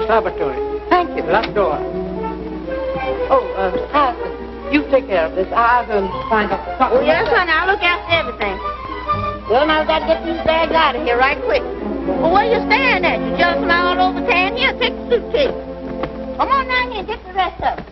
his laboratory. Thank you. Last door. Oh, Harrison, you take care of this. I'll go and find out the Oh, yes, honey. I'll look after everything. Well, now I've got to get these bags out of here right quick. Well, where you staring at? You jumping all over town? Here, take the suitcase. Come on down here and get the rest of it.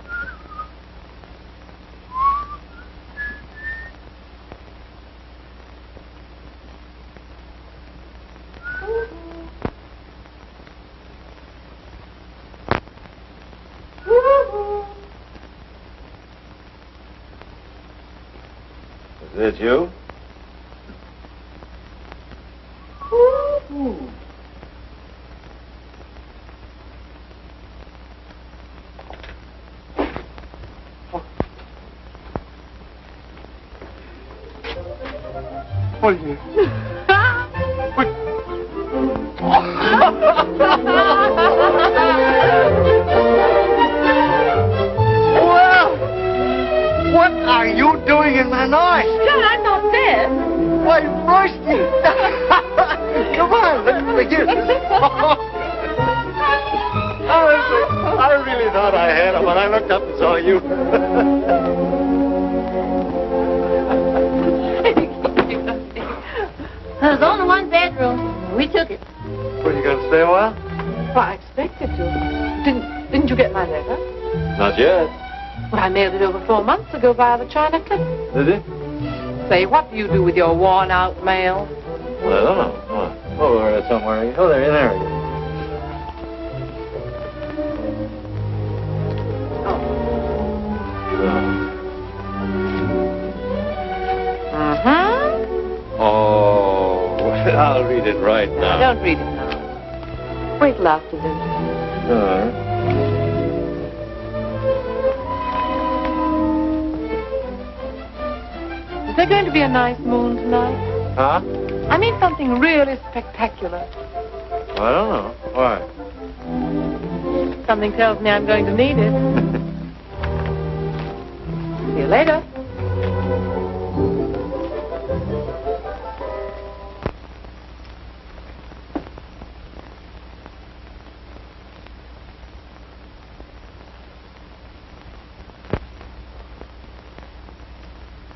Is this you? Oye. Well, what are you doing in my noise? John, I'm not there. Why, Rusty! Come on, let's begin. Honestly, I really thought I had him when I looked up and saw you. There's only one bedroom. We took it. Were you going to stay a while? Well, I expected to. Didn't you get my letter? Not yet. Well, I mailed it over 4 months ago via the China Clip. Did it? Say, what do you do with your worn-out mail? Well, I don't know. Oh, there somewhere. Oh, there, in there. Oh, I'll read it right now. Don't read it now. Wait till after this. All right. Is there going to be a nice moon tonight? Huh? I mean something really spectacular. I don't know. Why? Something tells me I'm going to need it. See you later.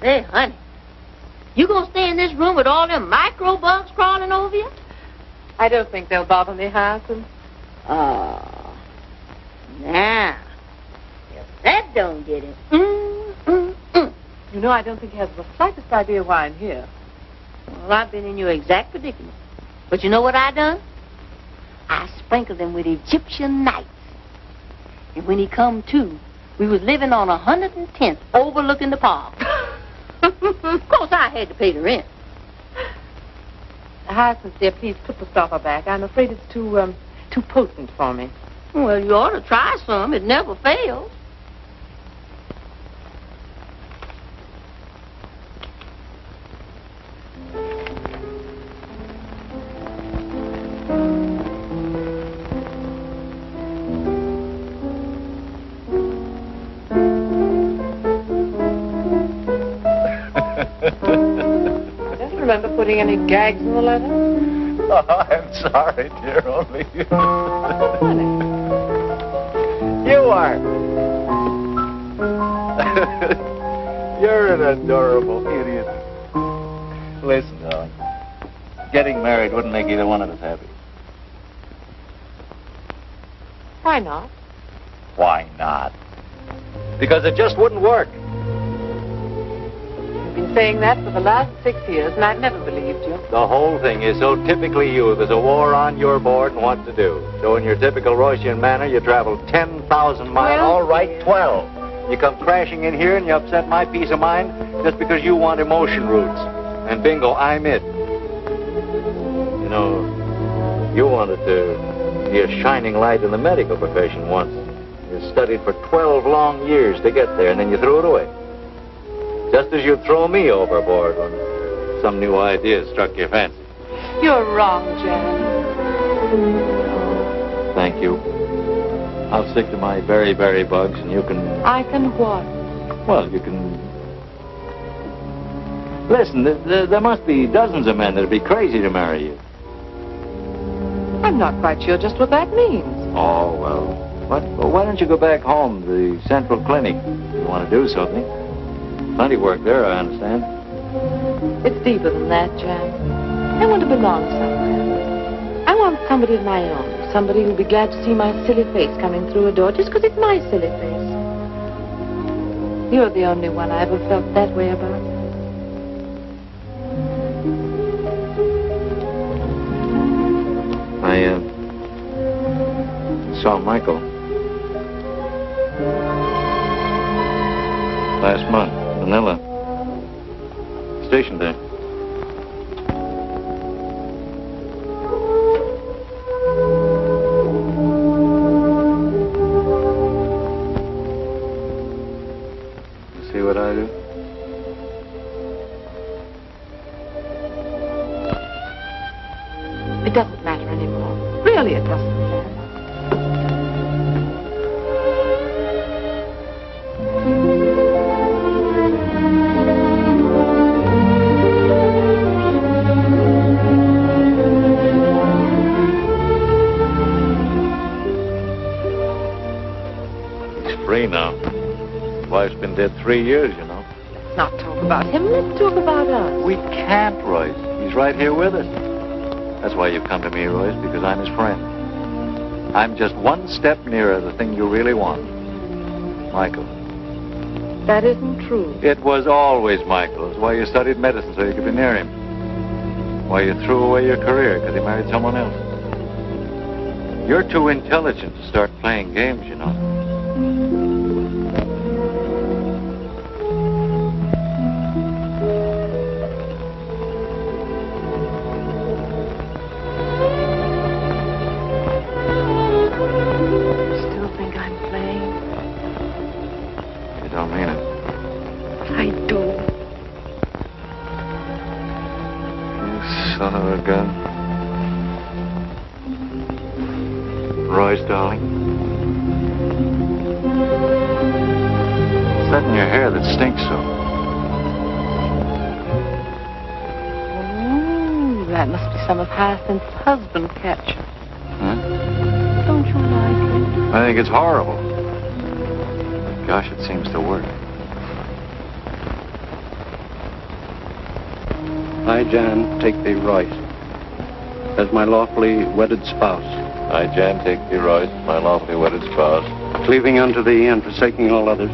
Hey, honey, you gonna stay in this room with all them microbugs crawling over you? I don't think they'll bother me, Harrison. Oh, now, if that don't get it, You know, I don't think he has the slightest idea why I'm here. well, I've been in your exact predicament. But you know what I done? I sprinkled him with Egyptian nights. And when he come to, we was living on 110th overlooking the park. Of course, I had to pay the rent. Harrison, dear, please put the stopper back. I'm afraid it's too potent for me. Well, you ought to try some. It never fails. Remember putting any gags in the letter? Oh, I'm sorry, dear. Only you. Funny. You are. You're an adorable idiot. Listen, darling. Getting married wouldn't make either one of us happy. Why not? Why not? Because it just wouldn't work. You've been saying that for the last 6 years, and I've never believed you. The whole thing is so typically you. There's a war on your board and what to do. So in your typical Roycian manner, you travel 10,000 miles. Well, all right, 12. You come crashing in here and you upset my peace of mind just because you want emotion roots. And bingo, I'm it. You know, you wanted to be a shining light in the medical profession once. You studied for 12 long years to get there, and then you threw it away. Just as you'd throw me overboard when some new idea struck your fancy. You're wrong, Jan. Thank you. I'll stick to my berry bugs, and you can... I can what? Well, you can... Listen, there must be dozens of men that'd be crazy to marry you. I'm not quite sure just what that means. Oh, well, why don't you go back home to the Central Clinic? You want to do something. Plenty of work there, I understand. It's deeper than that, Jan. I want to belong somewhere. I want somebody of my own. Somebody who'll be glad to see my silly face coming through a door just because it's my silly face. You're the only one I ever felt that way about. I saw Michael last month, Manila. Stationed there. You see what I do? It doesn't matter anymore. Really, it doesn't matter. He's free now. His wife's been dead 3 years, you know. Let's not talk about him. Let's talk about us. We can't, Royce. He's right here with us. That's why you've come to me, Royce, because I'm his friend. I'm just one step nearer the thing you really want. Michael. That isn't true. It was always Michael. It's why you studied medicine, so you could be near him. Why you threw away your career, because he married someone else. You're too intelligent to start playing games, you know. Royce, darling. What's that in your hair that stinks so? Ooh, that must be some of Hyacinth's husband catcher. Huh? Don't you like it? I think it's horrible. Gosh, it seems to work. I, Jan, take thee, Royce, as my lawfully wedded spouse. I, Jan, take thee, Royce, my lawfully wedded spouse. Cleaving unto thee and forsaking all others.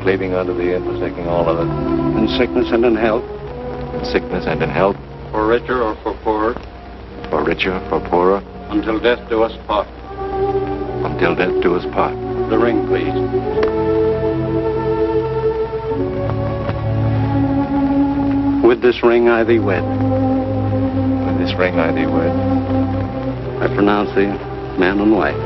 Cleaving unto thee and forsaking all others. In sickness and in health. In sickness and in health. For richer or for poorer. For richer, for poorer. Until death do us part. Until death do us part. The ring, please. With this ring I thee wed. With this ring I thee wed. I pronounce thee man and wife.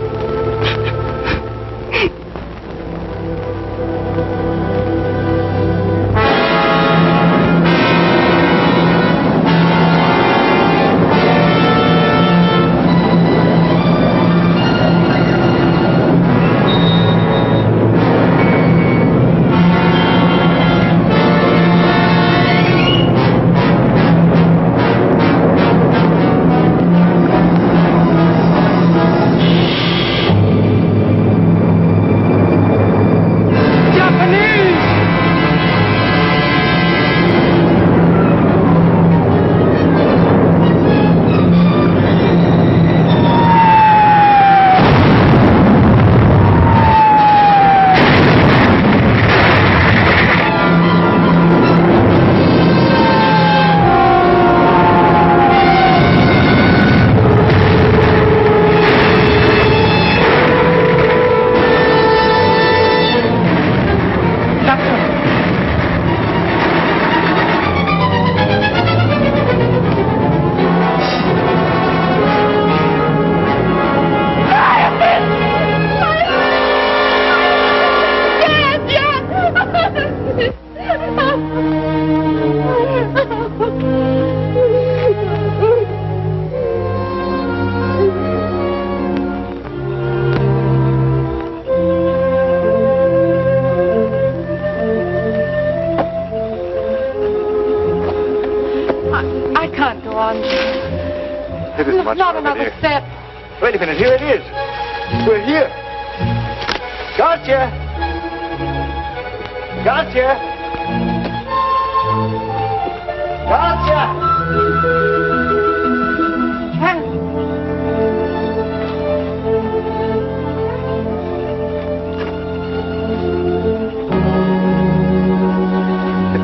It isn't much not further, another dear. step. Wait a minute, here it is. We're here. Gotcha. Gotcha. Gotcha.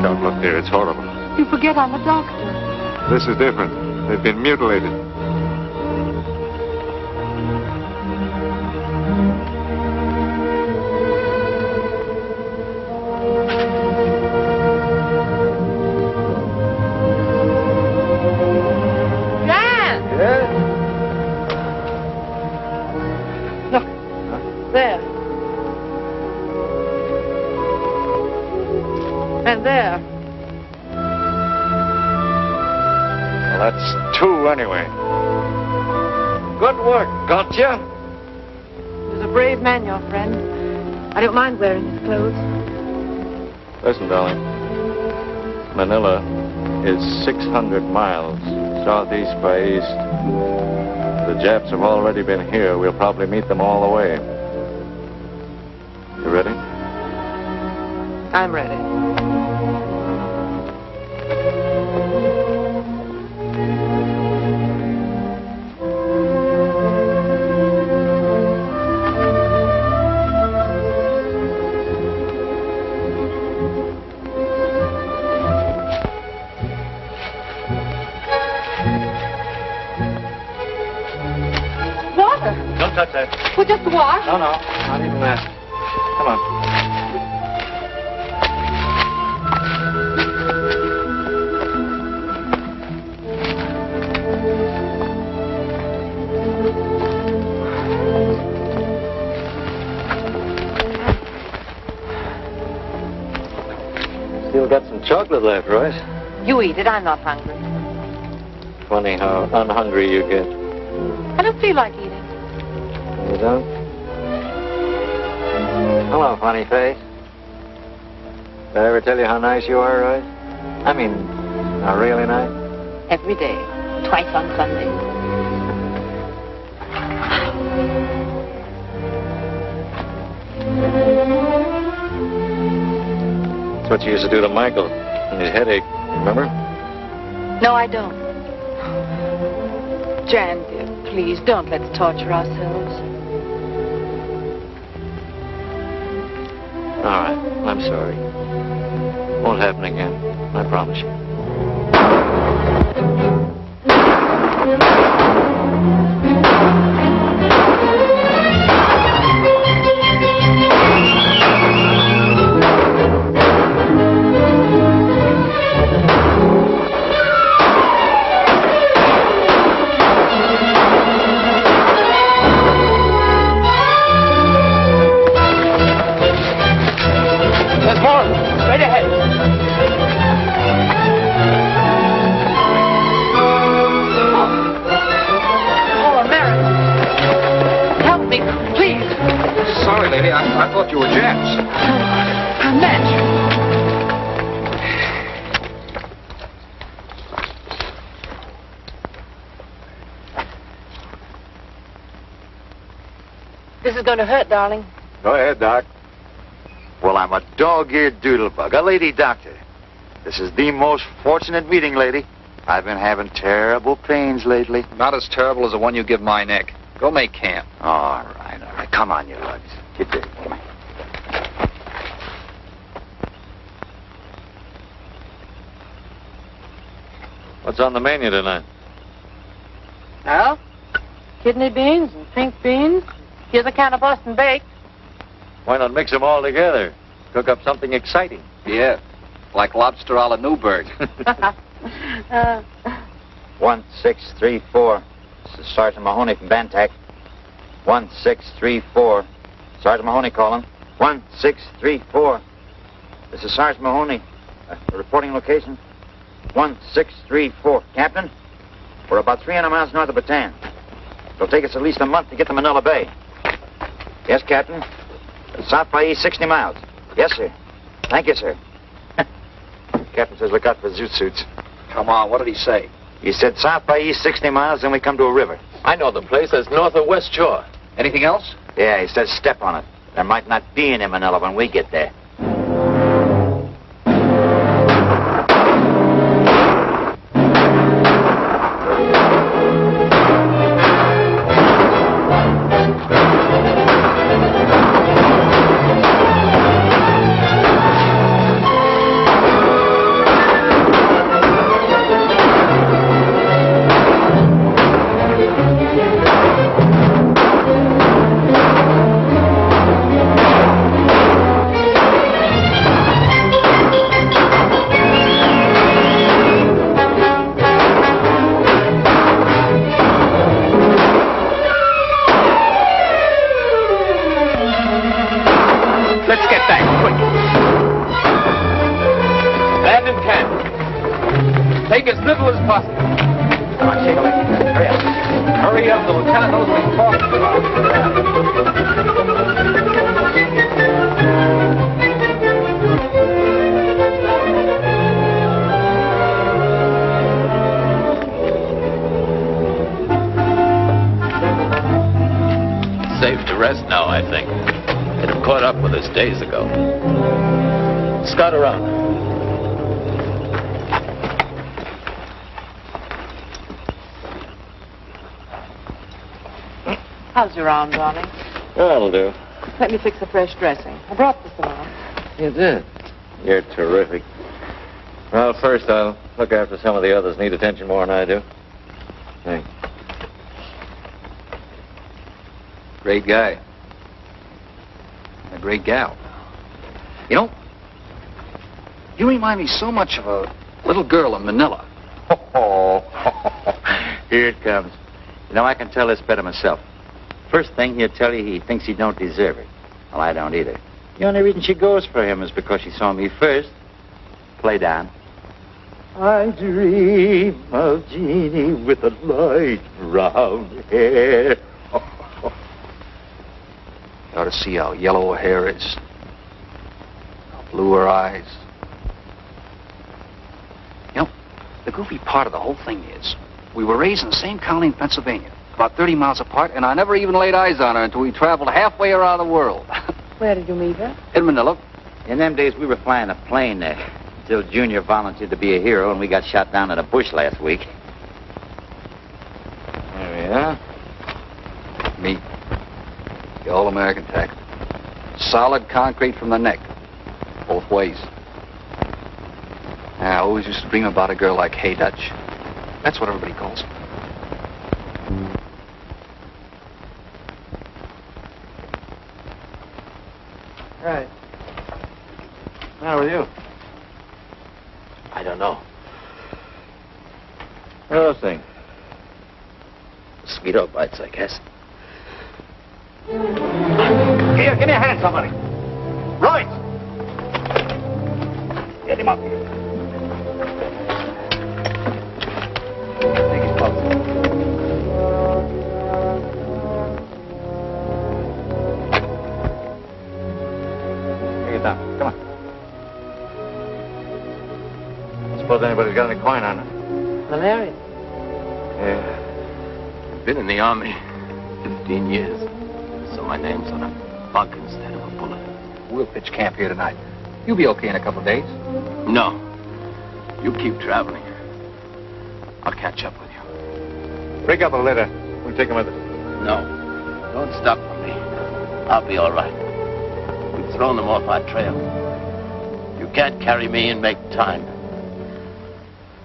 Don't look there. It's horrible. You forget I'm a doctor. This is different. They've been mutilated. Jan! Yeah? Look. There. And there. Well, that's two anyway. Good work. Gotcha. He's a brave man, your friend. I don't mind wearing his clothes. Listen, darling. Manila is 600 miles southeast by east. The Japs have already been here. We'll probably meet them all the way. You ready? I'm ready. Don't touch that. Well, just wash. No, not even that. Come on. Still got some chocolate left, Royce. You eat it. I'm not hungry. Funny how unhungry you get. I don't feel like eating. You don't? Hello, funny face. Did I ever tell you how nice you are, Royce? I mean, how really nice? Every day. Twice on Sunday. That's what you used to do to Michael in his headache, remember? No, I don't. Jan, dear, please, don't let's torture ourselves. All right, I'm sorry. Won't happen again, I promise you. I thought you were Japs. I'm Match. This is going to hurt, darling. Go ahead, Doc. Well, I'm a dog-eared doodlebug, a lady doctor. This is the most fortunate meeting, lady. I've been having terrible pains lately. Not as terrible as the one you give my neck. Go make camp. All right. Come on, you lugs. Get there. Come on. What's on the menu tonight? Well, kidney beans and pink beans. Here's a can of Boston baked. Why not mix them all together? Cook up something exciting. Yeah, like lobster a la Newburgh. 1634. This is Sergeant Mahoney from Bantac. 1634. Sergeant Mahoney calling. 1634. This is Sergeant Mahoney. Reporting location. 1634. Captain, we're about 300 miles north of Bataan. It'll take us at least a month to get to Manila Bay. Yes, Captain. South by east 60 miles. Yes, sir. Thank you, sir. Captain says look out for zoot suits. Come on, what did he say? He said south by east 60 miles, then we come to a river. I know the place. That's north or west shore. Anything else? Yeah, he says step on it. There might not be any Manila when we get there. Let's get back, quick. Land in 10. Take as little as possible. Come on, shake a leg. Hurry up. Hurry up, the lieutenant knows what he's talking about. Safe to rest now, I think. They'd have caught up with us days ago. Scout around. How's your arm, darling? That'll do. Let me fix a fresh dressing. I brought this along. You did? You're terrific. Well, first I'll look after some of the others need attention more than I do. Thanks. Great guy. A great gal. You know, you remind me so much of a little girl in Manila. Oh, here it comes. You know, I can tell this better myself. First thing he'll tell you, he thinks he don't deserve it. Well, I don't either. The only reason she goes for him is because she saw me first. Play down. I dream of Jeannie with a light brown hair. You ought to see how yellow her hair is. How blue her eyes. You know, the goofy part of the whole thing is, we were raised in the same county in Pennsylvania, about 30 miles apart, and I never even laid eyes on her until we traveled halfway around the world. Where did you meet her? In Manila. In them days, we were flying a plane there. Until Junior volunteered to be a hero, and we got shot down at a bush last week. There we are. Me. The all-American tack. Solid concrete from the neck. Both ways. I always used to dream about a girl like Hey Dutch. That's what everybody calls her. Right. What's the matter with you? I don't know. What are those things? Mosquito bites, I guess. Here, give me a hand, somebody. Right. Get him up here. Take his pulse. Take it down. Come on. Suppose anybody's got any coin on her. Malaria. Yeah. I've been in the Army 15 years. So my name's on a bug instead of a bullet. We'll pitch camp here tonight. You'll be okay in a couple of days. No. You keep traveling. I'll catch up with you. Break up a litter. We'll take him with us. No. Don't stop for me. I'll be all right. We've thrown them off our trail. You can't carry me and make time.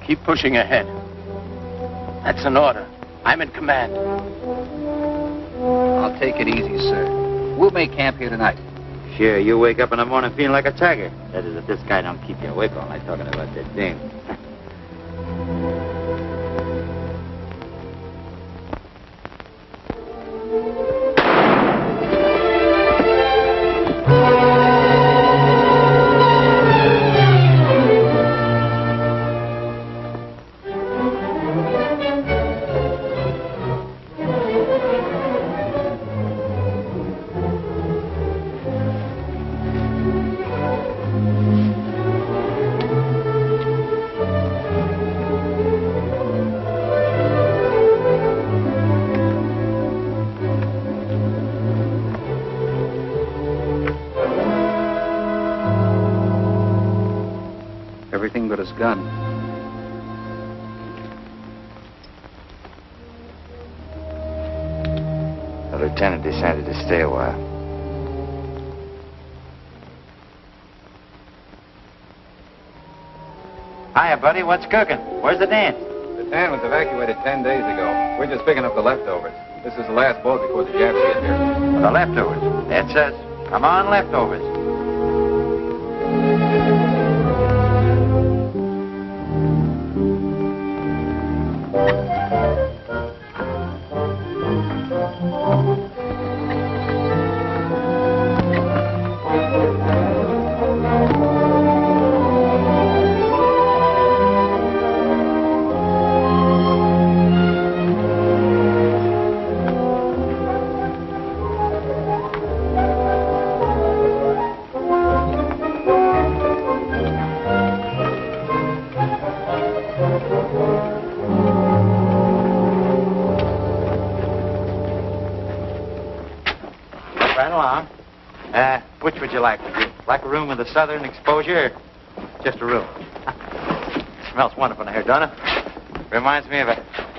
Keep pushing ahead. That's an order. I'm in command. I'll take it easy, sir. We'll make camp here tonight. Sure, you wake up in the morning feeling like a tiger. That is, if this guy don't keep you awake all night talking about that dame. everything but his gun. The lieutenant decided to stay a while. Hiya, buddy. What's cooking? Where's the dance? The town was evacuated 10 days ago. We're just picking up the leftovers. This is the last boat before the Japs get here. The leftovers. That's us. Come on, leftovers. Right along. Which would you like? Would you like a room with a southern exposure or just a room? Smells wonderful in here, don't it? Reminds me of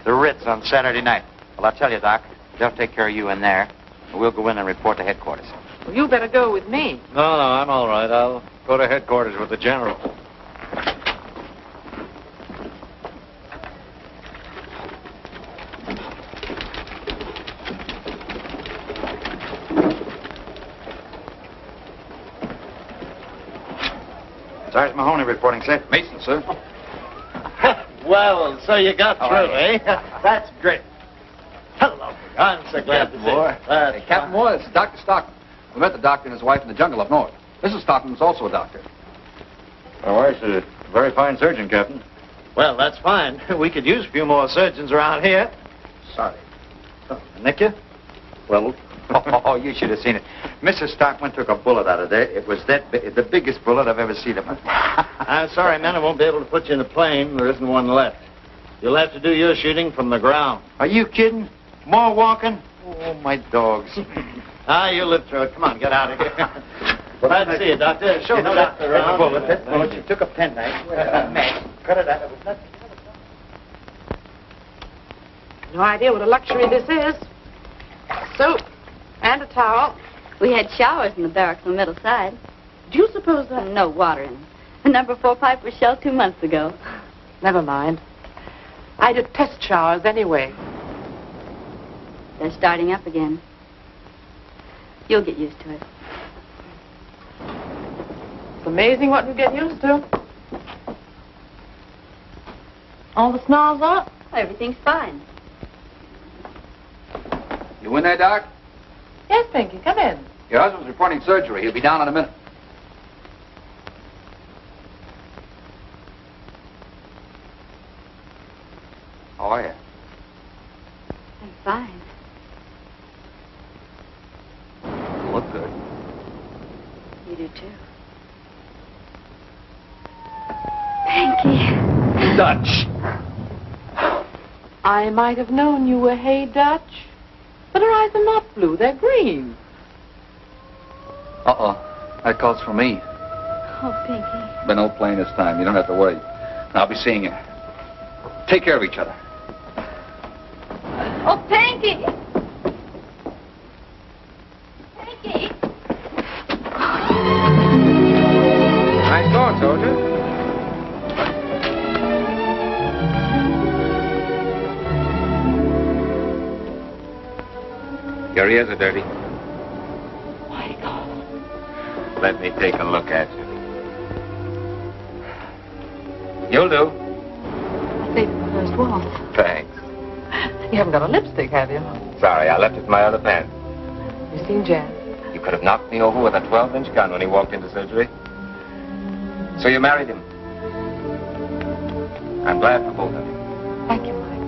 the Ritz on Saturday night. Well, I'll tell you, Doc, they'll take care of you in there. We'll go in and report to headquarters. Well, you better go with me. No, I'm all right. I'll go to headquarters with the general. Sergeant Mahoney reporting, sir. Mason, sir. Well, so you got How through, are you? eh? That's great. Hello. I'm so glad to see you. Hey, Captain Moore, this is Dr. Stockton. We met the doctor and his wife in the jungle up north. Mrs. Stockton is also a doctor. My wife's a very fine surgeon, Captain. Well, that's fine. We could use a few more surgeons around here. Sorry. Nick you? Well, Oh, you should have seen it. Mrs. Stockman took a bullet out of there. It was the biggest bullet I've ever seen in my life. I'm sorry, men. I won't be able to put you in the plane. There isn't one left. You'll have to do your shooting from the ground. Are you kidding? More walking? Oh, my dogs. You'll live through it. Come on, get out of here. Glad to see you, Doctor. Show the doctor That around. bullet, she took a penknife, match, cut it out. It was nothing. No idea what a luxury this is. Soap and a towel. We had showers in the barracks on the middle side. Do you suppose that... No water in them. The number 4 pipe was shelled 2 months ago. Never mind. I detest showers anyway. They're starting up again. You'll get used to it. It's amazing what you get used to. All the snarls up? Everything's fine. You in there, Doc? Yes, Pinky, come in. Your husband's reporting surgery. He'll be down in a minute. How are you? I'm fine. You look good. You do too. Pinky. Dutch. I might have known you were Hey Dutch, but her eyes are not blue, they're green. Uh-oh. That calls for me. Oh, Pinky. Been no plane this time. You don't have to worry. I'll be seeing you. Take care of each other. Oh, Pinky! Pinky! Nice going, soldier. Your ears are dirty. My God. Let me take a look at you. You'll do. Saved the first waltz. Thanks. You haven't got a lipstick, have you? Sorry, I left it in my other pants. You seen Jan? You could have knocked me over with a 12-inch gun when he walked into surgery. So you married him. I'm glad for both of you. Thank you, Mike.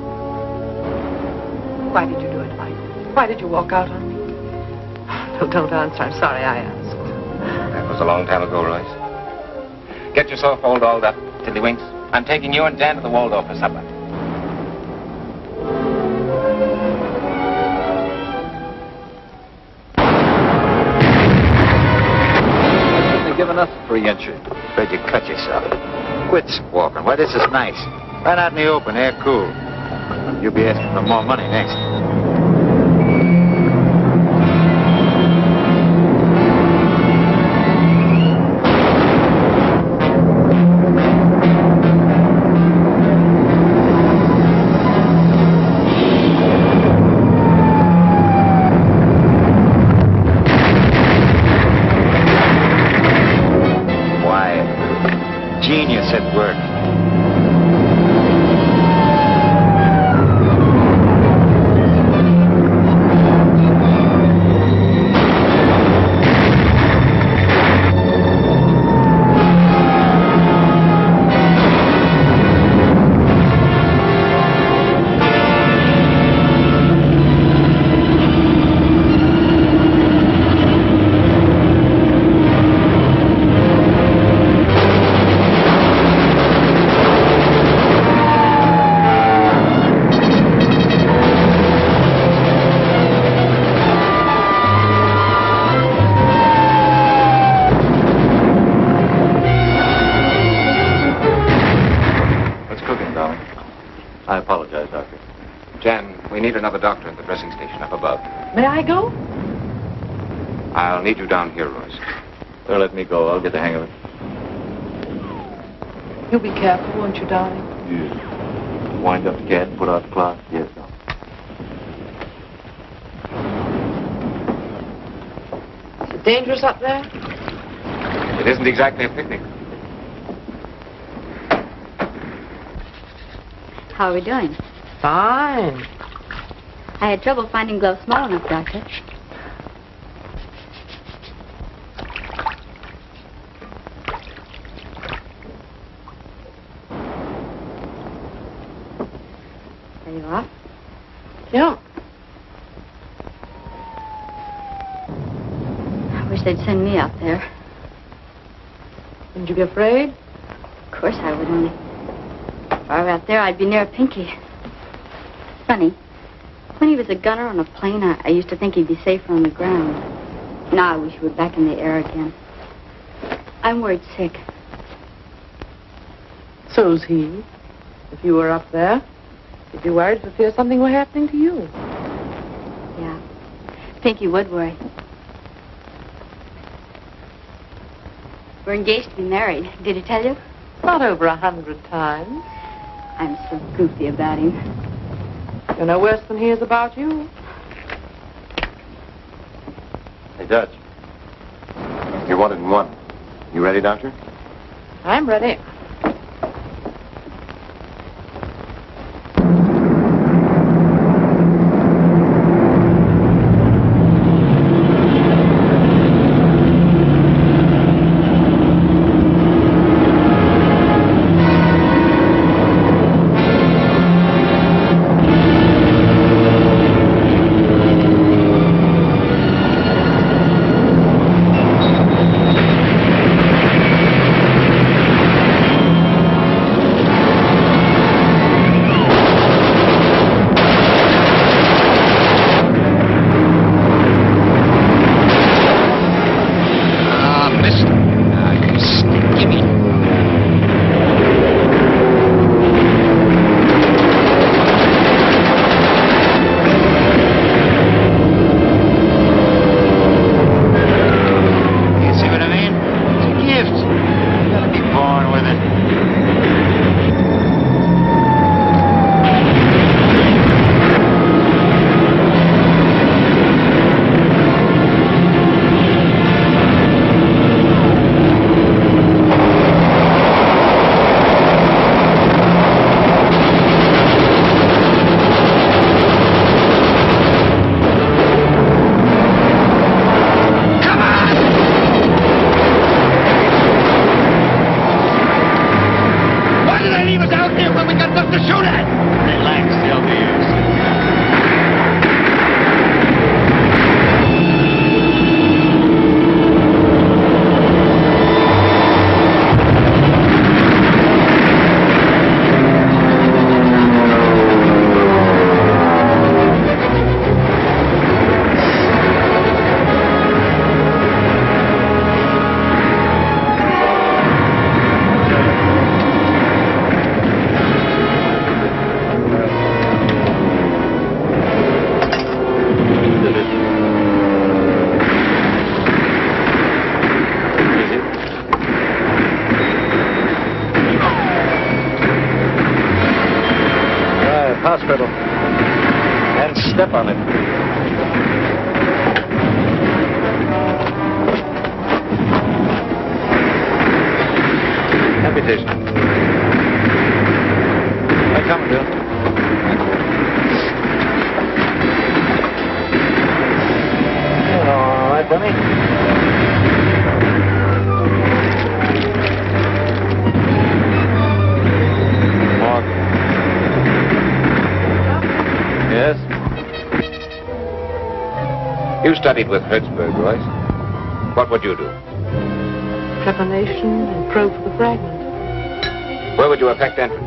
Why did you do it, Mike? Why did you walk out on me? No, don't answer. I'm sorry I asked. That was a long time ago, Royce. Get yourself all dolled up, Tiddlywinks. I'm taking you and Dan to the Waldorf for supper. They've given us a free entry. Bet you cut yourself. quits walking. Why, this is nice. Right out in the open, air cool. You'll be asking for more money next. Genius at work. I apologize, Doctor. Jan, we need another doctor at the dressing station up above. May I go? I'll need you down here, Royce. Well, let me go. I'll get the hang of it. You'll be careful, won't you, darling? Yes. Wind up the cat and put out the clock? Yes, no. Is it dangerous up there? It isn't exactly a picnic. How are we doing? Fine. I had trouble finding gloves small enough, Doctor. There you are. Yeah. I wish they'd send me out there. Wouldn't you be afraid? Of course I would, only if I were out there, I'd be near Pinky. Funny. When he was a gunner on a plane, I used to think he'd be safer on the ground. Now I wish he were back in the air again. I'm worried sick. So's he. If you were up there, you'd be worried for fear something were happening to you. Yeah. Pinky would worry. We're engaged to be married. Did he tell you? Not over 100 times. I'm so goofy about him. You're no worse than he is about you. Hey, Dutch. You're wanted in one. You ready, Doctor? I'm ready. decision. I come, Bill. All right, Bunny. Mark. Yes? You studied with Hertzberg, Royce. What would you do? Trepanation and probe for the fragment. Where would you effect entrance?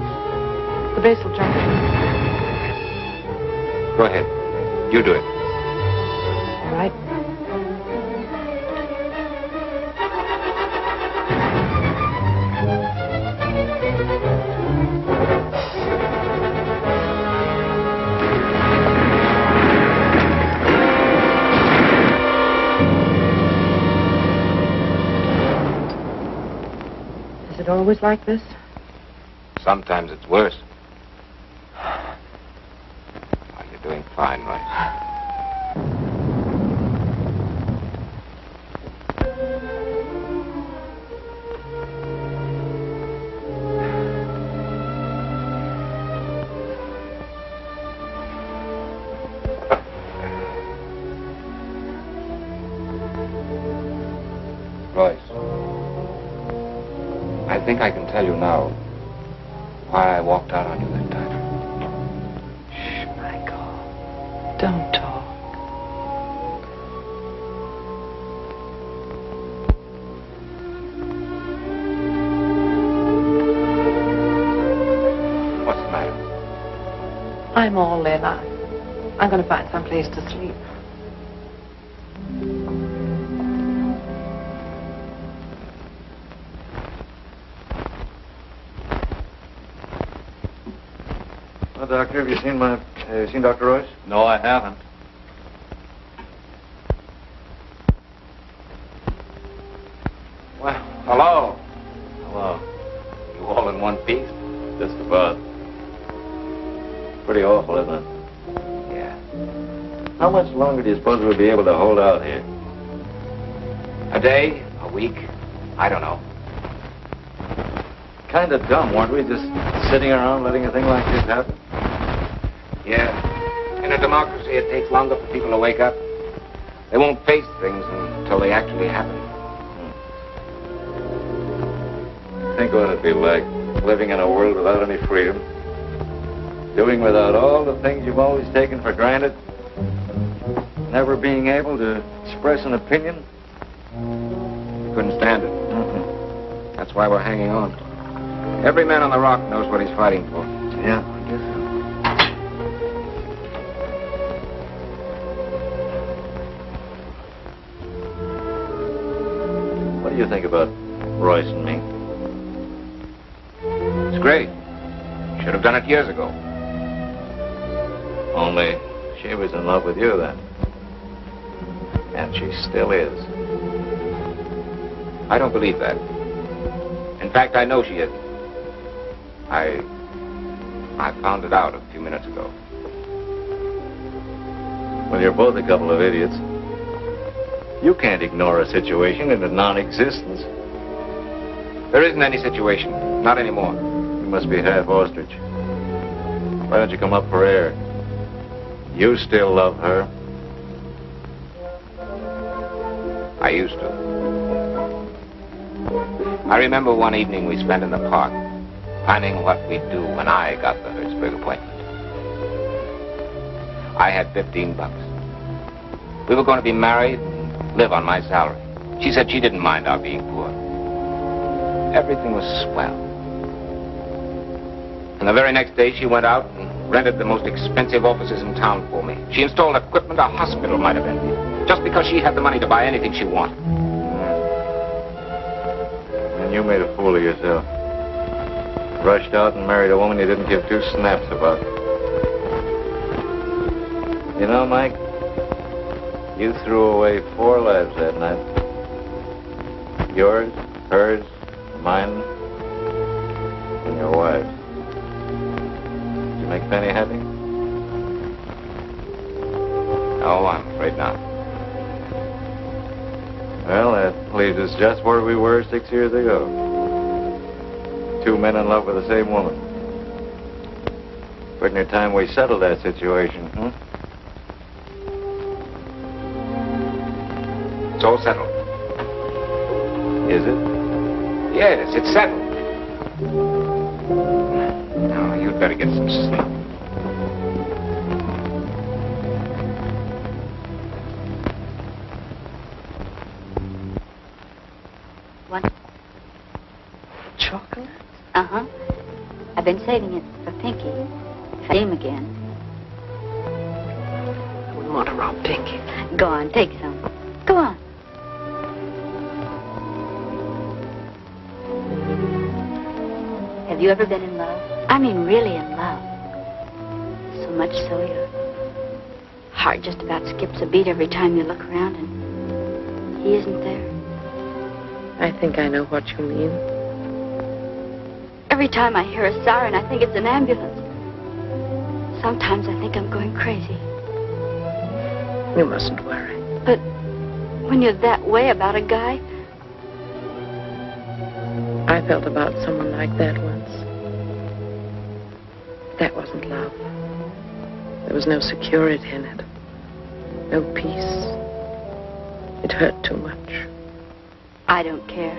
The basal junction. Go ahead. You do it. All right. Is it always like this? Sometimes it's worse. Oh, you're doing fine, Royce. Royce, I think I can tell you now why I walked out on you that time. Shh, Michael. Don't talk. What's the matter? I'm all in. I'm going to find some place to sleep. Well, Doctor, have you seen Dr. Royce? No, I haven't. Well, hello. Hello. You all in one piece? Just about. Pretty awful, isn't it? Yeah. How much longer do you suppose we'll be able to hold out here? A day? A week? I don't know. Kind of dumb, weren't we? Just sitting around letting a thing like this happen? Yeah. In a democracy, it takes longer for people to wake up. They won't face things until they actually happen. Think what it'd be like, living in a world without any freedom. Doing without all the things you've always taken for granted. Never being able to express an opinion. Couldn't stand it. That's why we're hanging on. Every man on the rock knows what he's fighting for. Yeah, I guess so. What do you think about Royce and me? It's great. Should have done it years ago. Only she was in love with you then. And she still is. I don't believe that. In fact, I know she isn't. I found it out a few minutes ago. Well, you're both a couple of idiots. You can't ignore a situation into non-existence. There isn't any situation. Not anymore. You must be half ostrich. Why don't you come up for air? You still love her. I used to. I remember one evening we spent in the park, planning what we'd do when I got the Hertzberg appointment. I had $15. We were going to be married and live on my salary. She said she didn't mind our being poor. Everything was swell. And the very next day she went out and rented the most expensive offices in town for me. She installed equipment a hospital might have envied, just because she had the money to buy anything she wanted. And you made a fool of yourself. Rushed out and married a woman you didn't give two snaps about. You know, Mike, you threw away 4 lives that night. Yours, hers, mine, and your wife's. Did you make Penny happy? No, I'm afraid not. Well, that leaves us just where we were 6 years ago. two men in love with the same woman. Pretty near time we settled that situation, huh? It's all settled. Is it? Yes, it's settled. Now, you'd better get some sleep. What? Chocolate? Uh-huh. I've been saving it for Pinky. If I see him again. I wouldn't want to rob Pinky. Go on, take some. Go on. Have you ever been in love? I mean, really in love. So much so your heart just about skips a beat every time you look around and he isn't there. I think I know what you mean. Every time I hear a siren, I think it's an ambulance. Sometimes I think I'm going crazy. You mustn't worry. But when you're that way about a guy, I felt about someone like that once. That wasn't love. There was no security in it. No peace. It hurt too much. I don't care.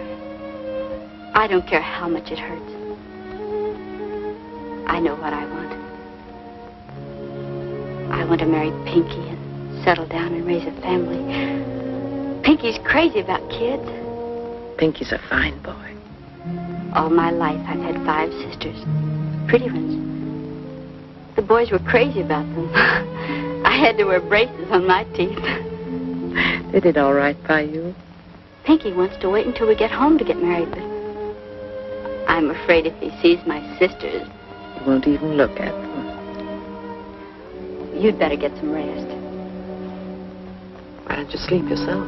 I don't care how much it hurts. I know what I want. I want to marry Pinky and settle down and raise a family. Pinky's crazy about kids. Pinky's a fine boy. All my life, I've had 5 sisters. Pretty ones. The boys were crazy about them. I had to wear braces on my teeth. They did all right by you. Pinky wants to wait until we get home to get married, but I'm afraid if he sees my sisters... He won't even look at them. You'd better get some rest. Why don't you sleep yourself?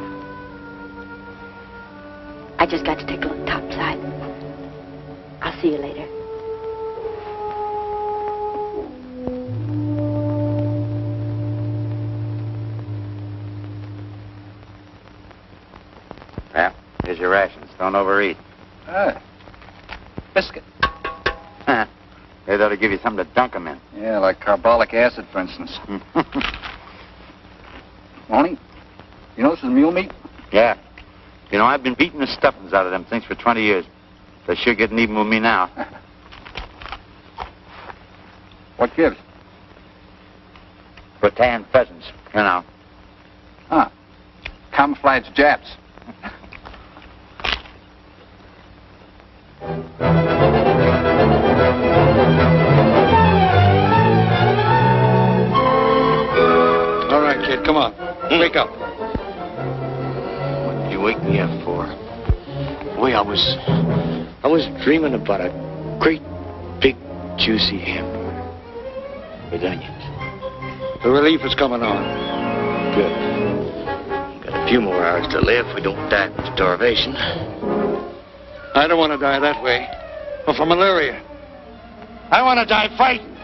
I just got to take a look topside. I'll see you later. Well, here's your rations. Don't overeat. Biscuit. They ought to give you something to dunk them in. Yeah, like carbolic acid, for instance. Morning. You know this is mule meat? Yeah. You know, I've been beating the stuffings out of them things for 20 years. They're sure getting even with me now. What gives? Rattan pheasants, you know. Huh. Camouflage Japs. All right, kid, come on. Wake up. What did you wake me up for? Boy, I was dreaming about a great, big, juicy hamburger with onions. The relief is coming on. Good. Got a few more hours to live if we don't die from starvation. I don't want to die that way. Or from malaria. I want to die fighting.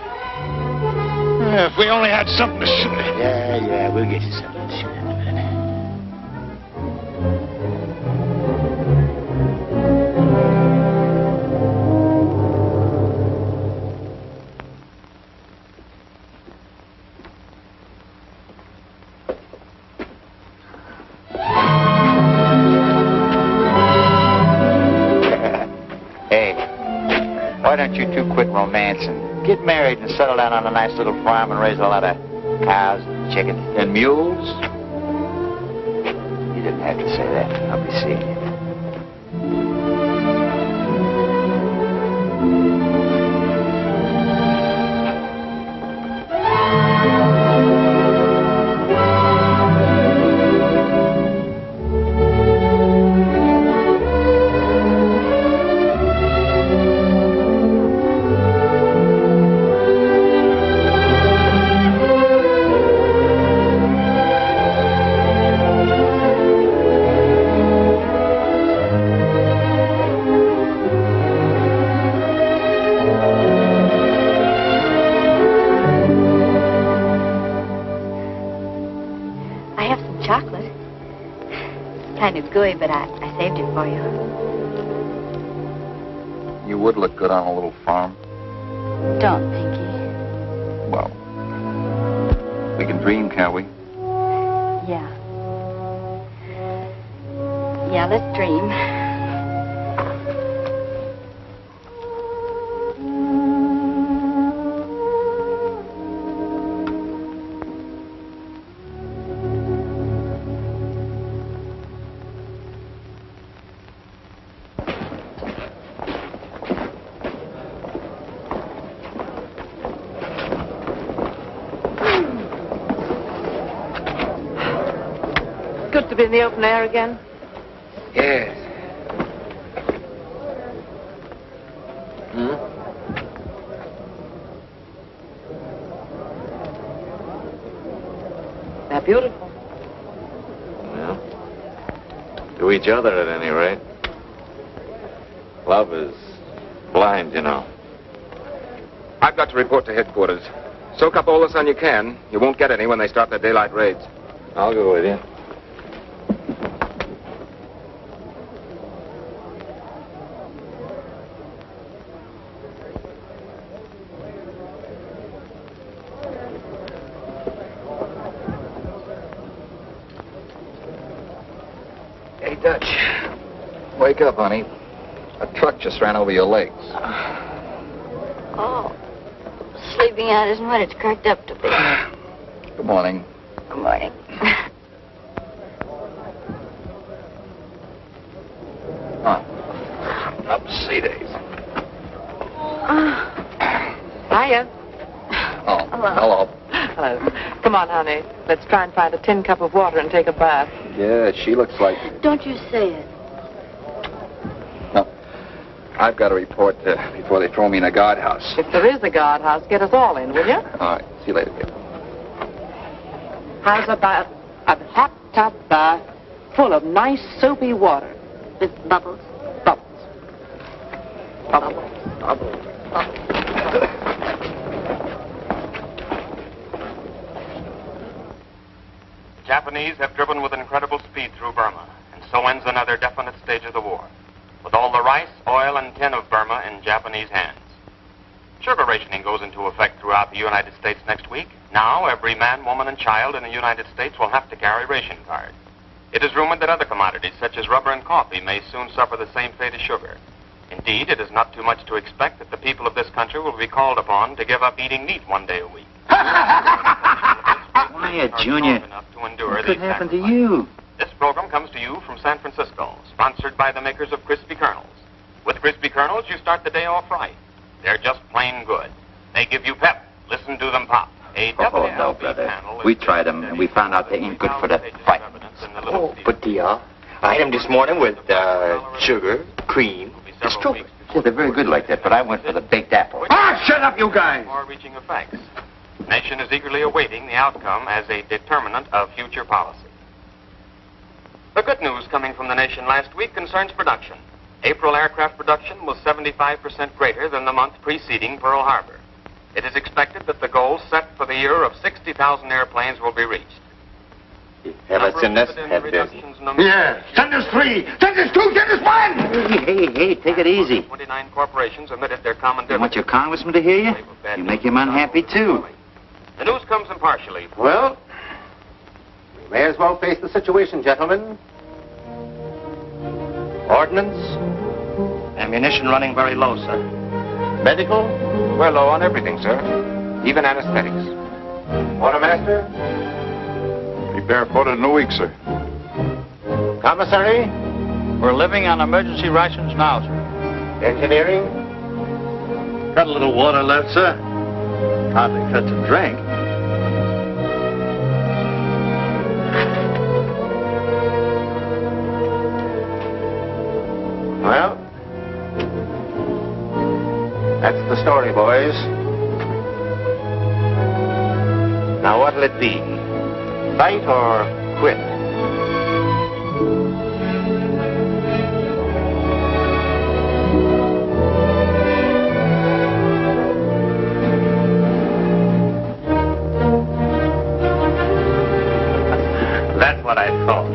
If we only had something to shoot at. Yeah, we'll get you something to shoot at in a minute. Hey, why don't you two quit romancing? Get married and settle down on a nice little farm and raise a lot of cows, chickens, and mules? You didn't have to say that. I'll be seeing you. Chocolate. Kind of gooey, but I saved it for you. You would look good on a little farm. Don't, Pinky. Well, we can dream, can't we? Yeah. Yeah, let's dream. Good to be in the open air again. Yes. They're beautiful. Well, to each other at any rate. Love is blind, you know. I've got to report to headquarters. Soak up all the sun you can. You won't get any when they start their daylight raids. I'll go with you. Hey, Dutch. Wake up, honey. A truck just ran over your legs. Oh, sleeping out isn't what it's cracked up to be. Good morning. Good morning. Upsy days. Hiya. Oh, Hello. Hello. Come on, honey. Let's try and find a tin cup of water and take a bath. Yeah, she looks like... Don't you say it. No. I've got to report before they throw me in a guardhouse. If there is a guardhouse, get us all in, will you? All right. See you later, kid. How's about a hot tub bath full of nice soapy water? With bubbles. Bubbles. Bubbles. Bubbles. The Japanese have driven with incredible speed through Burma, and so ends another definite stage of the war, with all the rice, oil, and tin of Burma in Japanese hands. Sugar rationing goes into effect throughout the United States next week. Now, every man, woman, and child in the United States will have to carry ration cards. It is rumored that other commodities, such as rubber and coffee, may soon suffer the same fate as sugar. Indeed, it is not too much to expect that the people of this country will be called upon to give up eating meat one day a week. Why, Junior? What could happen to you? This program comes to you from San Francisco, sponsored by the makers of Crispy Kernels. With Crispy Kernels, you start the day off right. They're just plain good. They give you pep. Listen to them pop. Oh, no, brother. We tried them, and we found out they ain't good for the fight. Oh, but I ate them this morning with sugar, cream, and strawberry. Yeah, they're very good like that, but I went for the baked apple. Shut up, you guys! Far-reaching effects. The nation is eagerly awaiting the outcome as a determinant of future policy. The good news coming from the nation last week concerns production. April aircraft production was 75% greater than the month preceding Pearl Harbor. It is expected that the goal set for the year of 60,000 airplanes will be reached. Have I seen this? Yeah, send us 3, send us 2, send us 1! Hey, take it easy. 29 corporations omitted their common You want your congressman to hear you? You make him unhappy, too. The news comes impartially. Well, we may as well face the situation, gentlemen. Ordnance? Ammunition running very low, sir. Medical? We're low on everything, sir. Even anesthetics. Quartermaster? Be barefooted in a week, sir. Commissary? We're living on emergency rations now, sir. Engineering? Got a little water left, sir. Hardly fit to drink. Well, that's the story, boys. Now, what'll it be? Fight or quit? That's what I thought.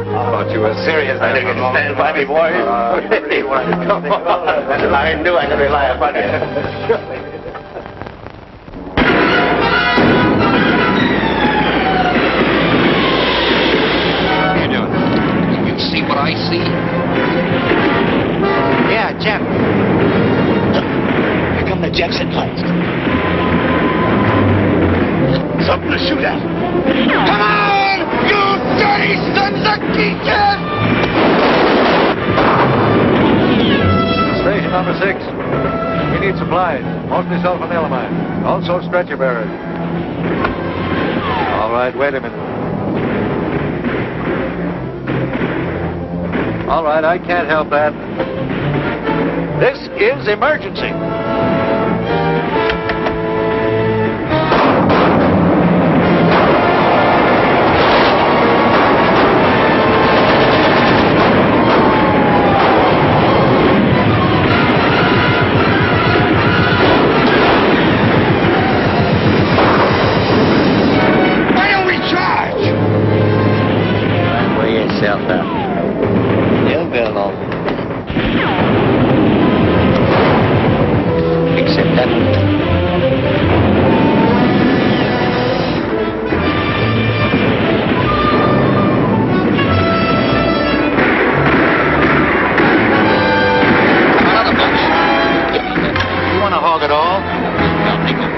Thought you were serious. Yes, I can stand by me, boys. Come on. I knew I could rely upon you. See what I see? Yeah, Jeff. Here come the jets at last. Something to shoot at. Come on, you dirty sons of geekers! Station number 6. We need supplies, mostly sulfonylamine. Also stretcher bearers. All right, wait a minute. All right, I can't help that. This is emergency. Why don't we charge? Weigh yourself out. You'll be along. Except that one. Another bunch. You want to hog it all? Well, take over.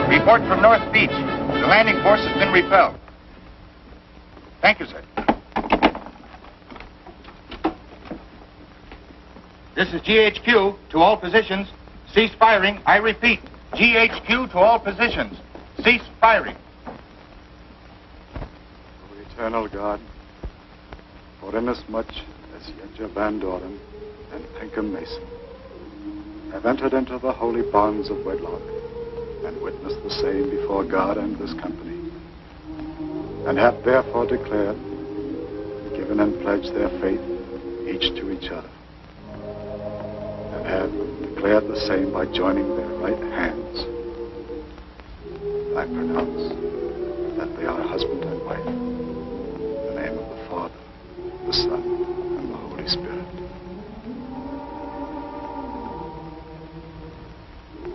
Report from North Beach. The landing force has been repelled. Thank you, sir. This is GHQ to all positions. Cease firing. I repeat, GHQ to all positions. Cease firing. O eternal God, for inasmuch as Yedja Van Doren and Pinkham Mason have entered into the holy bonds of wedlock and witnessed the same before God and this company, and have therefore declared, given and pledged their faith each to each other, and have declared the same by joining their right hands, I pronounce that they are husband and wife, in the name of the Father, the Son, and the Holy Spirit.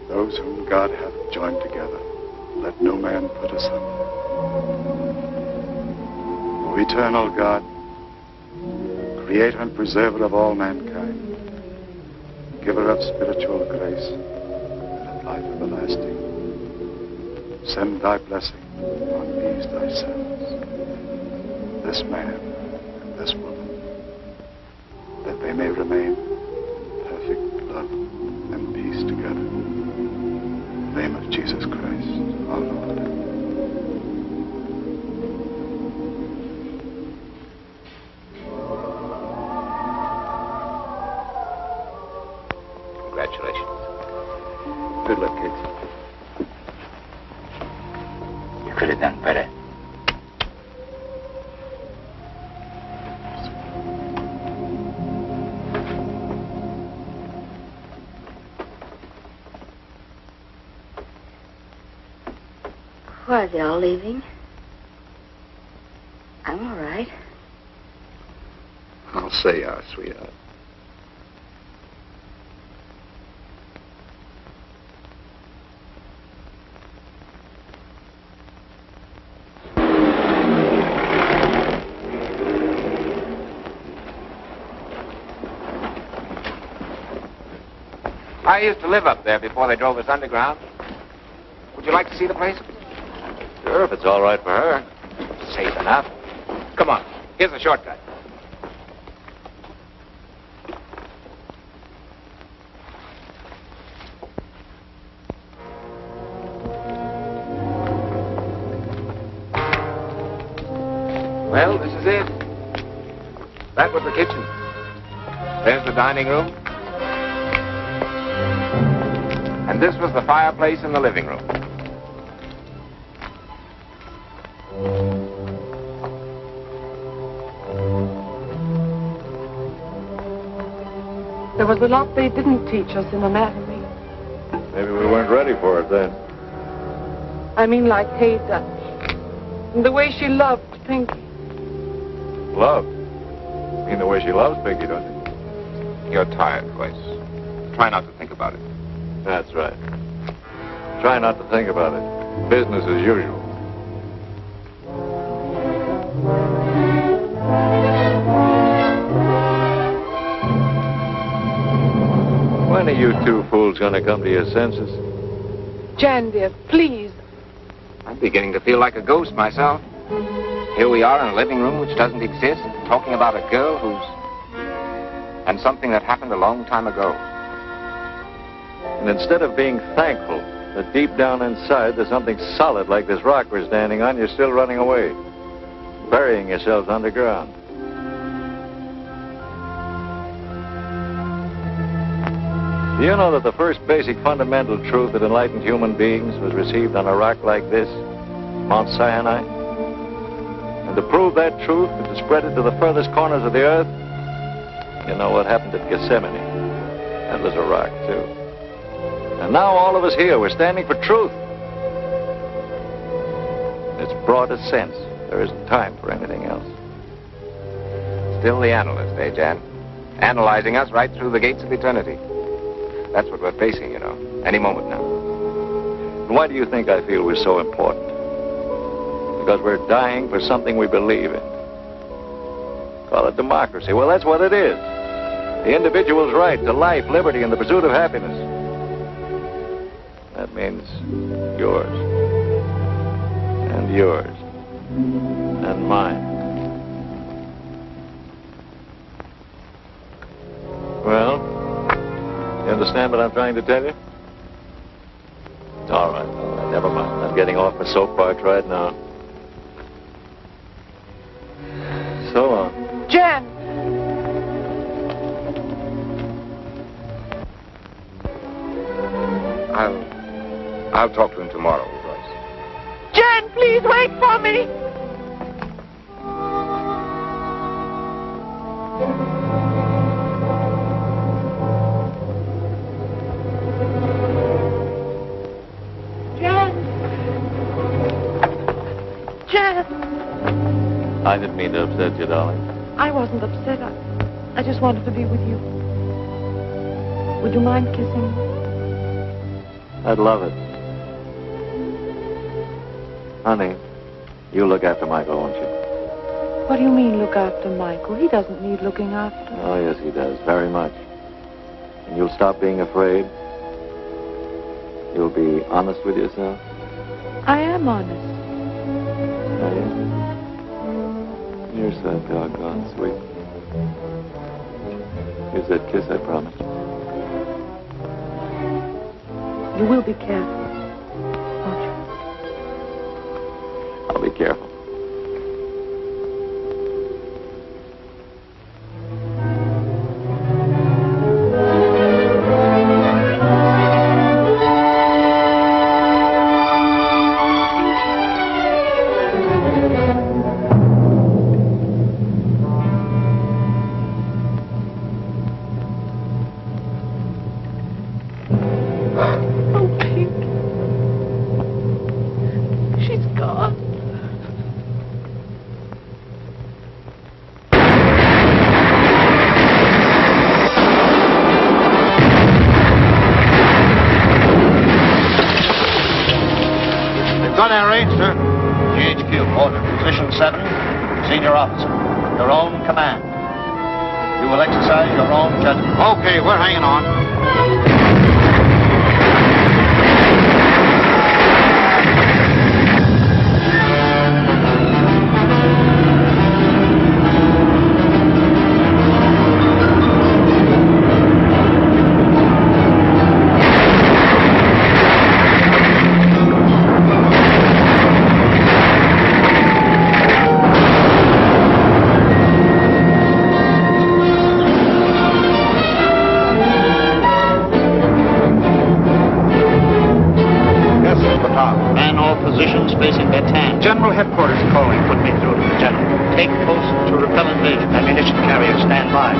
Those whom God hath joined together, let no man put asunder. O eternal God, creator and preserver of all mankind, giver of spiritual grace and of life everlasting, send thy blessing on these thy sons, this man and this woman, that they may remain in perfect love and peace together. In the name of Jesus Christ, our Lord. Congratulations. Good luck, kids. You could have done better. Why are they all leaving? I'm all right. Oh. say you are, sweetheart. I used to live up there before they drove us underground. Would you like to see the place? Sure, if it's all right for her. Safe enough. Come on. Here's a shortcut. Well, this is it. That was the kitchen. There's the dining room. And this was the fireplace in the living room. There was a lot they didn't teach us in anatomy. Maybe we weren't ready for it then. I mean, like Ada. And the way she loved Pinky. Love? You mean the way she loves Pinky, don't you? You're tired, Royce. Try not to think about it. That's right. Try not to think about it. Business as usual. When are you two fools going to come to your senses? Jan, dear, please. I'm beginning to feel like a ghost myself. Here we are in a living room which doesn't exist, talking about a girl who's... and something that happened a long time ago. And instead of being thankful that deep down inside there's something solid like this rock we're standing on, you're still running away, burying yourselves underground. Do you know that the first basic fundamental truth that enlightened human beings was received on a rock like this, Mount Sinai? And to prove that truth and to spread it to the furthest corners of the earth, you know what happened at Gethsemane? That was a rock, too. And now all of us here, we're standing for truth. In its broadest sense, there isn't time for anything else. Still the analyst, eh, Jan? Analyzing us right through the gates of eternity. That's what we're facing, you know, any moment now. And why do you think I feel we're so important? Because we're dying for something we believe in. Call it democracy. Well, that's what it is. The individual's right to life, liberty, and the pursuit of happiness. That means yours. And yours. And mine. Well, you understand what I'm trying to tell you? All right, never mind. I'm getting off my soapbox right now. So long. Jan! I'll talk to him tomorrow, Royce. Jan, please wait for me! I didn't mean to upset you, darling. I wasn't upset. I just wanted to be with you. Would you mind kissing me? I'd love it. Honey, you look after Michael, won't you? What do you mean, look after Michael? He doesn't need looking after. Oh, yes, he does. Very much. And you'll stop being afraid? You'll be honest with yourself? I am honest. Are you? You're so doggone sweet. Here's that kiss I promised you. You will be careful, won't you? I'll be careful. sir. GHQ, order. Position 7, senior officer. Your own command. You will exercise your own judgment. Okay, we're hanging on. General headquarters calling. Put me through to the general. Take post to repel invasion. Ammunition carrier, stand by.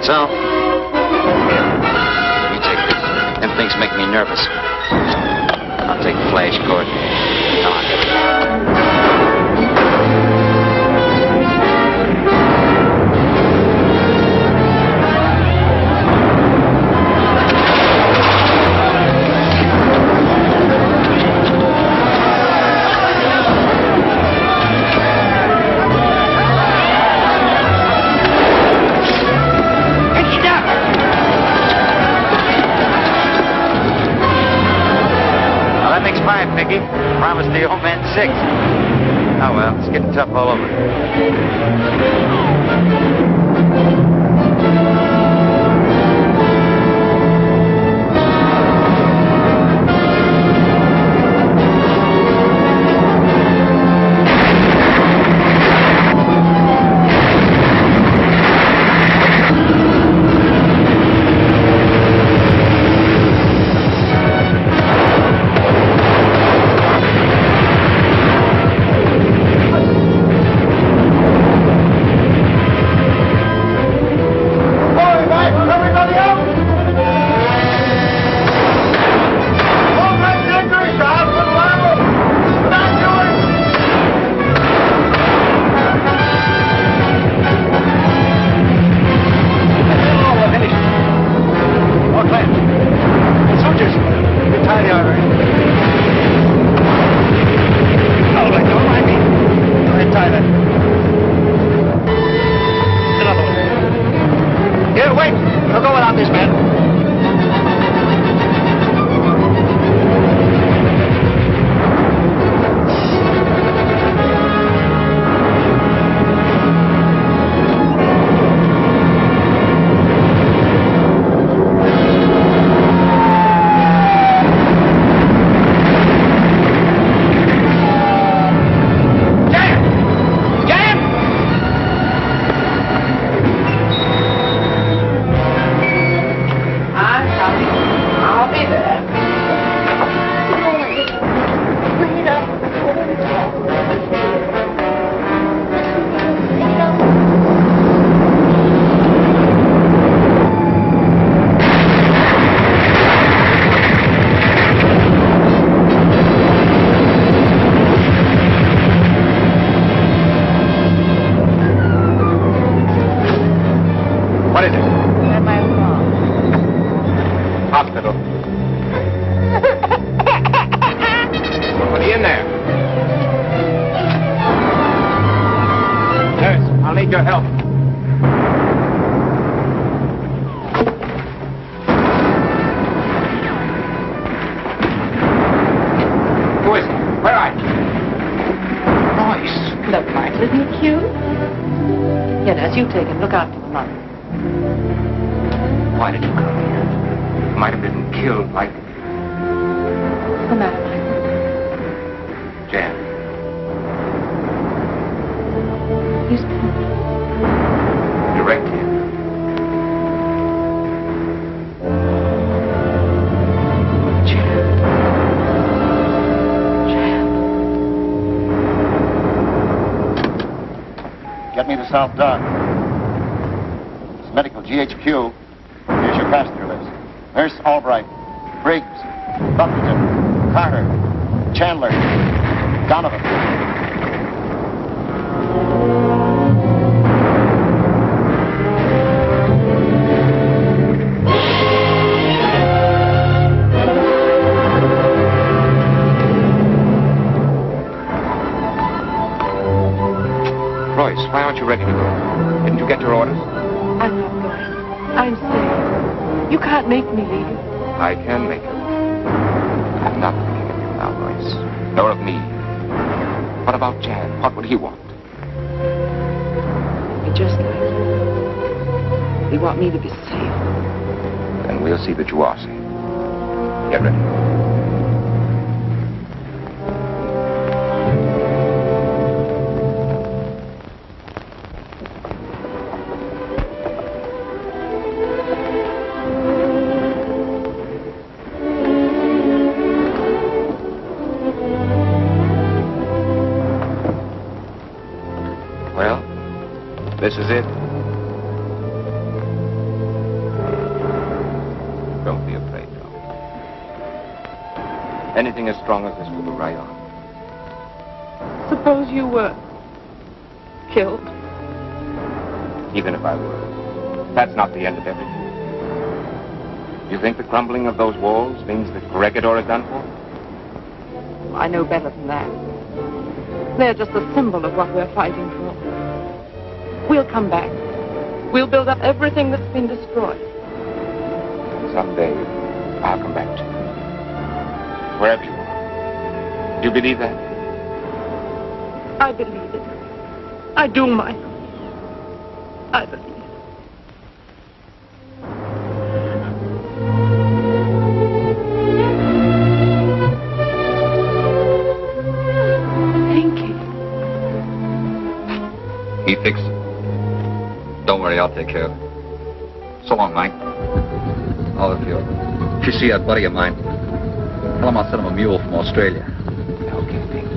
So, here, let me take this. Them things make me nervous. I'll take the flash cord. Come on. Mickey. Promised the old man 6. Oh, well, it's getting tough all over. You take him. Look after the mother. Why did you come here? You might have been killed like... What's the matter, Michael? Jan. He's been... Direct him. yourself done. It's medical GHQ. Here's your passenger list. Nurse Albright, Briggs, Buffington, Carter, Chandler, Donovan. Royce, why aren't you ready to go? Didn't you get your orders? I'm not going. I'm staying. You can't make me leave you. I can make you. I'm not thinking of you now, Royce. Nor of me. What about Jan? What would he want? He just like you. They want me to be safe. Then we'll see that you are safe. Get ready. This is it. Don't be afraid, Tom. Anything as strong as this will go right on. Suppose you were killed. Even if I were. That's not the end of everything. You think the crumbling of those walls means that Corregidor is done for? I know better than that. They're just a symbol of what we're fighting for. We'll come back. We'll build up everything that's been destroyed. Someday, I'll come back to you. Wherever you are. Do you believe that? I believe it. I do, Michael. I believe it. He fixed it. Don't worry, I'll take care of it. So long, Mike. Oh, if you see that buddy of mine, tell him I'll send him a mule from Australia. Okay, Pete.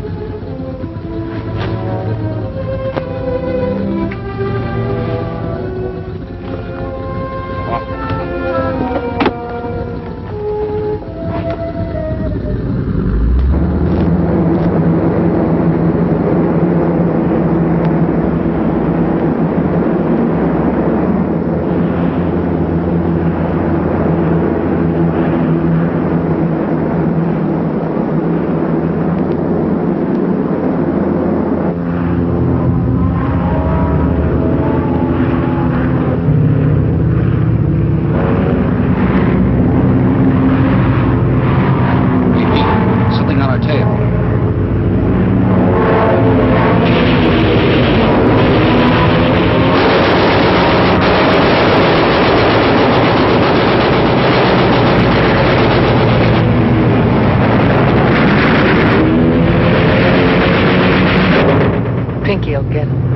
Pinky'll get him.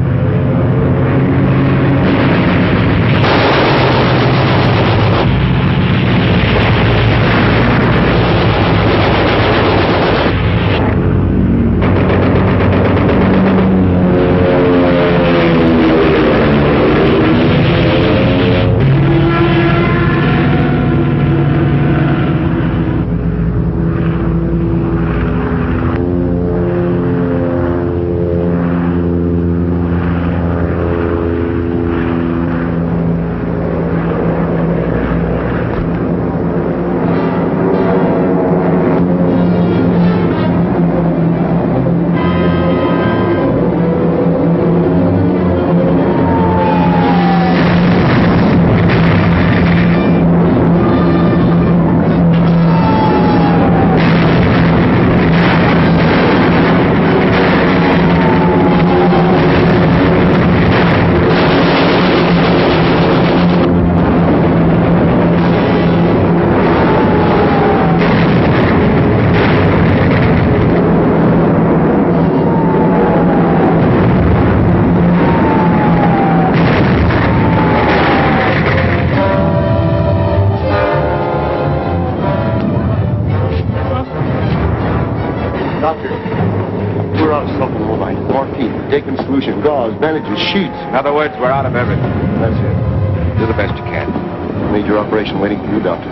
We're out of something, all right. Morphine, taking solution, gauze, bandages, sheets. In other words, we're out of everything. That's it. Do the best you can. Major operation waiting for you, Doctor.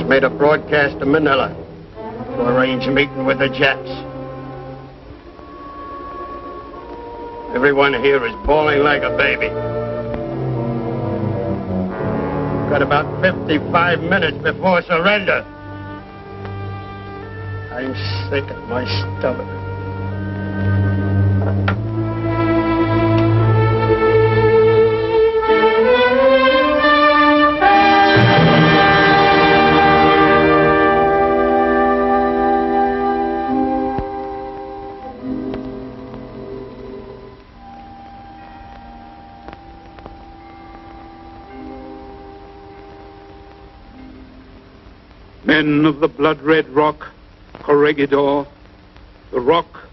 Made a broadcast to Manila to arrange a meeting with the Japs. Everyone here is bawling like a baby. Got about 55 minutes before surrender. I'm sick at my stomach. Men of the blood-red rock, Corregidor, the rock,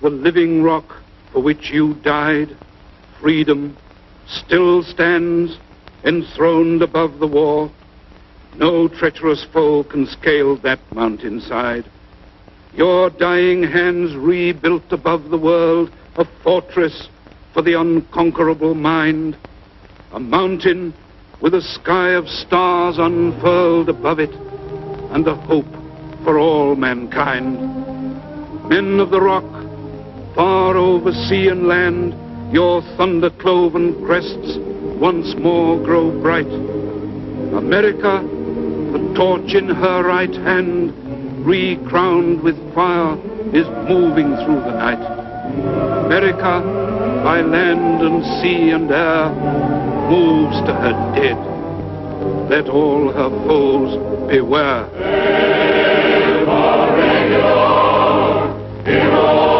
the living rock for which you died, freedom, still stands enthroned above the war. No treacherous foe can scale that mountainside. Your dying hands rebuilt above the world a fortress for the unconquerable mind, a mountain with a sky of stars unfurled above it, and a hope for all mankind. Men of the rock, far over sea and land, your thunder-cloven crests once more grow bright. America, the torch in her right hand, re-crowned with fire, is moving through the night. America, by land and sea and air, moves to her dead. Let all her foes beware. Corregidor, hero.